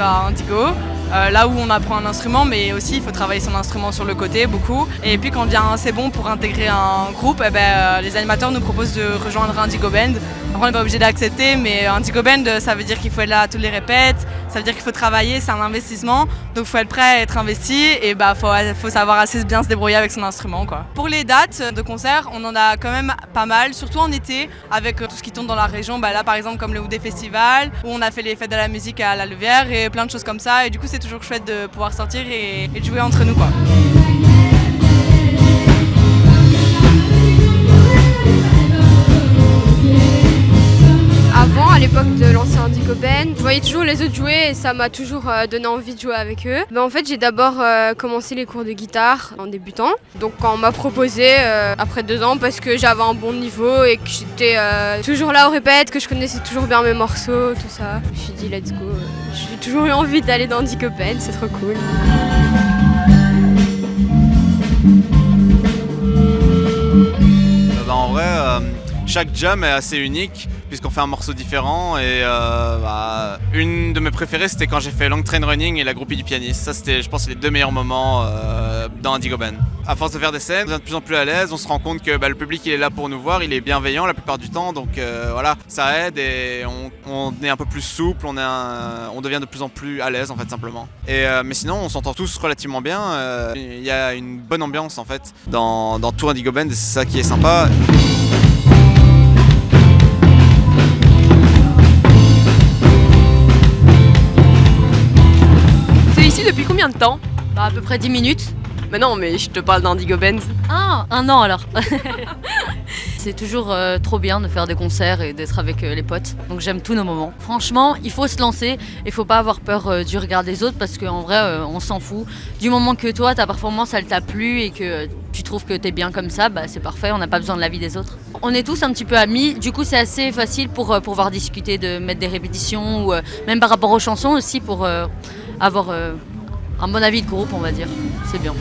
à Indigo. Là où on apprend un instrument, mais aussi il faut travailler son instrument sur le côté beaucoup. Et puis quand on devient assez bon pour intégrer un groupe, les animateurs nous proposent de rejoindre Indigo Band. Après, on n'est pas obligé d'accepter, mais Indigo Band, ça veut dire qu'il faut être là à toutes les répètes, ça veut dire qu'il faut travailler, c'est un investissement, donc il faut être prêt à être investi et faut savoir assez bien se débrouiller avec son instrument, quoi. Pour les dates de concert, on en a quand même pas mal, surtout en été, avec tout ce qui tourne dans la région. Là par exemple comme le Houdé Festival, où on a fait les fêtes de la musique à la Louvière et plein de choses comme ça, et du coup c'est toujours chouette de pouvoir sortir et de jouer entre nous, quoi. Avant, à l'époque de l'ancien Indigo Band, je voyais toujours les autres jouer et ça m'a toujours donné envie de jouer avec eux. Mais en fait, j'ai d'abord commencé les cours de guitare en débutant. Donc quand on m'a proposé après 2 ans, parce que j'avais un bon niveau et que j'étais toujours là au répète, que je connaissais toujours bien mes morceaux, tout ça, je me suis dit let's go. J'ai toujours eu envie d'aller dans Indigo Band, c'est trop cool. En vrai, chaque jam est assez unique puisqu'on fait un morceau différent et une de mes préférées c'était quand j'ai fait Long Train Running et la groupie du pianiste. Ça c'était je pense les 2 meilleurs moments dans Indigo Band. À force de faire des scènes, on devient de plus en plus à l'aise, on se rend compte que le public il est là pour nous voir, il est bienveillant la plupart du temps, donc voilà, ça aide et on est un peu plus souple, on devient de plus en plus à l'aise en fait simplement. Mais sinon on s'entend tous relativement bien, il y a une bonne ambiance en fait dans tout Indigo Band et c'est ça qui est sympa. Depuis combien de temps? À peu près 10 minutes. Mais non, mais je te parle d'Indigo Band. Ah, 1 an alors. C'est toujours trop bien de faire des concerts et d'être avec les potes. Donc j'aime tous nos moments. Franchement, il faut se lancer et faut pas avoir peur du regard des autres parce qu'en vrai, on s'en fout. Du moment que toi, ta performance, elle t'a plu et que tu trouves que t'es bien comme ça, c'est parfait, on n'a pas besoin de l'avis des autres. On est tous un petit peu amis, du coup c'est assez facile pour pouvoir discuter, de mettre des répétitions ou même par rapport aux chansons aussi pour avoir un bon avis de groupe, on va dire. C'est bien.